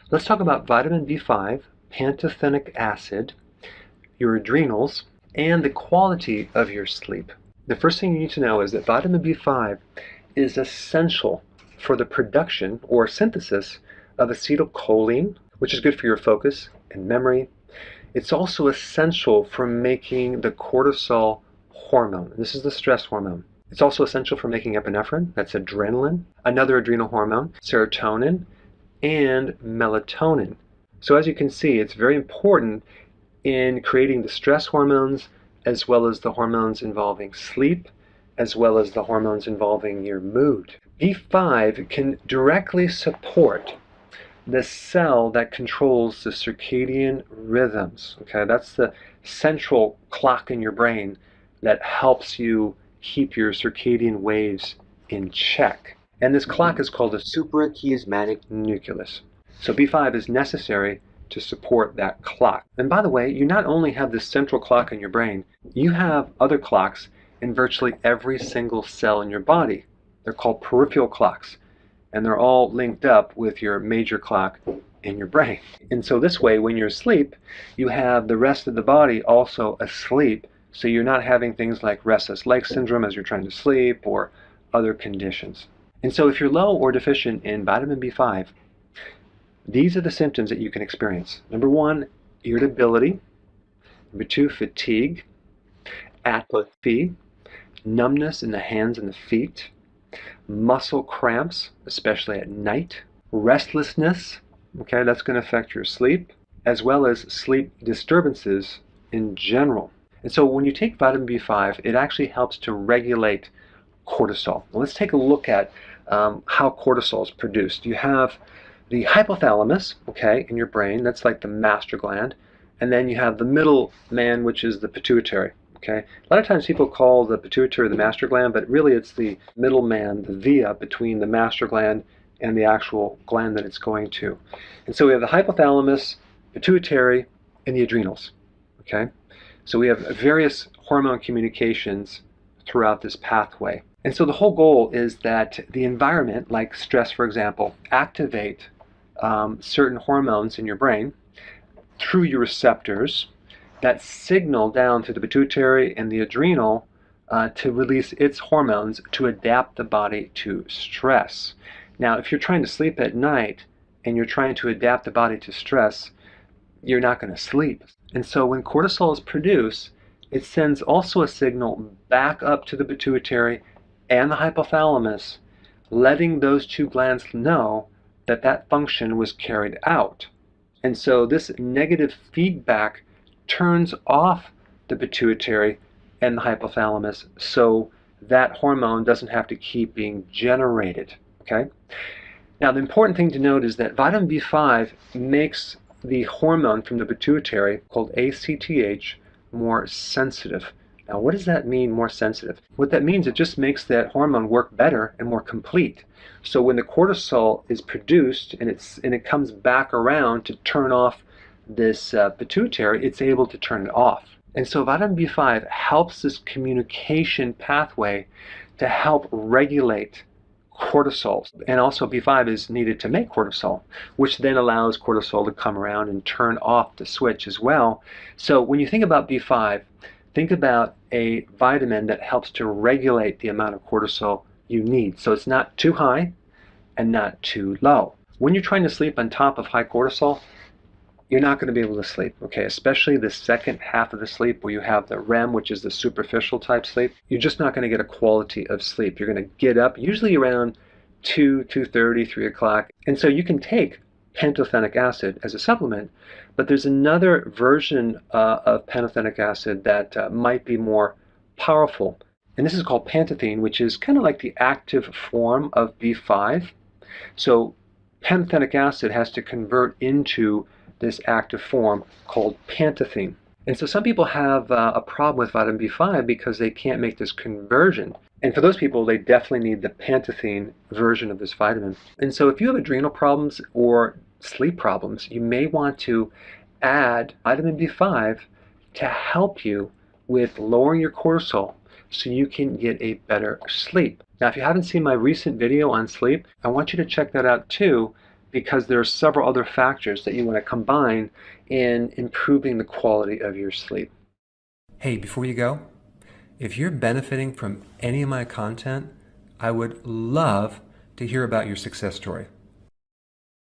Let's talk about vitamin B5, pantothenic acid, your adrenals, and the quality of your sleep. The first thing you need to know is that vitamin B5 is essential for the production or synthesis of acetylcholine, which is good for your focus and memory. It's also essential for making the cortisol hormone. This is the stress hormone. It's also essential for making epinephrine, that's adrenaline, another adrenal hormone, serotonin, and melatonin. So as you can see, it's very important in creating the stress hormones, as well as the hormones involving sleep, as well as the hormones involving your mood. B5 can directly support the cell that controls the circadian rhythms. Okay, that's the central clock in your brain that helps you keep your circadian waves in check. And this clock is called the suprachiasmatic nucleus. So B5 is necessary to support that clock. And by the way, you not only have this central clock in your brain, you have other clocks in virtually every single cell in your body. They're called peripheral clocks, and they're all linked up with your major clock in your brain. And so this way, when you're asleep, you have the rest of the body also asleep, so you're not having things like restless leg syndrome as you're trying to sleep or other conditions. And so if you're low or deficient in vitamin B5, these are the symptoms that you can experience. Number 1, irritability. Number 2, fatigue, apathy, numbness in the hands and the feet, muscle cramps, especially at night, restlessness, okay, that's going to affect your sleep, as well as sleep disturbances in general. And so when you take vitamin B5, it actually helps to regulate cortisol. Well, let's take a look at how cortisol is produced. You have the hypothalamus, okay, in your brain, that's like the master gland, and then you have the middle man, which is the pituitary. Okay. A lot of times people call the pituitary the master gland, but really it's the middleman, the via between the master gland and the actual gland that it's going to. And so we have the hypothalamus, pituitary, and the adrenals. Okay. So we have various hormone communications throughout this pathway. And so the whole goal is that the environment, like stress, for example, activate certain hormones in your brain through your receptors that signal down to the pituitary and the adrenal to release its hormones to adapt the body to stress. Now, if you're trying to sleep at night and you're trying to adapt the body to stress, you're not going to sleep. And so when cortisol is produced, it sends also a signal back up to the pituitary and the hypothalamus, letting those two glands know that that function was carried out. And so this negative feedback turns off the pituitary and the hypothalamus, so that hormone doesn't have to keep being generated. Okay? Now, the important thing to note is that vitamin B5 makes the hormone from the pituitary, called ACTH, more sensitive. Now, what does that mean, more sensitive? What that means, it just makes that hormone work better and more complete. So when the cortisol is produced and it comes back around to turn off this pituitary, it's able to turn it off. And so vitamin B5 helps this communication pathway to help regulate cortisol. And also B5 is needed to make cortisol, which then allows cortisol to come around and turn off the switch as well. So when you think about B5, think about a vitamin that helps to regulate the amount of cortisol you need. So it's not too high and not too low. When you're trying to sleep on top of high cortisol, you're not going to be able to sleep, okay? Especially the second half of the sleep where you have the REM, which is the superficial type sleep. You're just not going to get a quality of sleep. You're going to get up usually around 2:30, 3 o'clock. And so you can take pantothenic acid as a supplement, but there's another version of pantothenic acid that might be more powerful. And this is called pantothene, which is kind of like the active form of B5. So pantothenic acid has to convert into this active form called pantothene. And so some people have a problem with vitamin B5 because they can't make this conversion. And for those people, they definitely need the pantothene version of this vitamin. And so if you have adrenal problems or sleep problems, you may want to add vitamin B5 to help you with lowering your cortisol so you can get a better sleep. Now, if you haven't seen my recent video on sleep, I want you to check that out too, because there are several other factors that you want to combine in improving the quality of your sleep. Hey, before you go, if you're benefiting from any of my content, I would love to hear about your success story.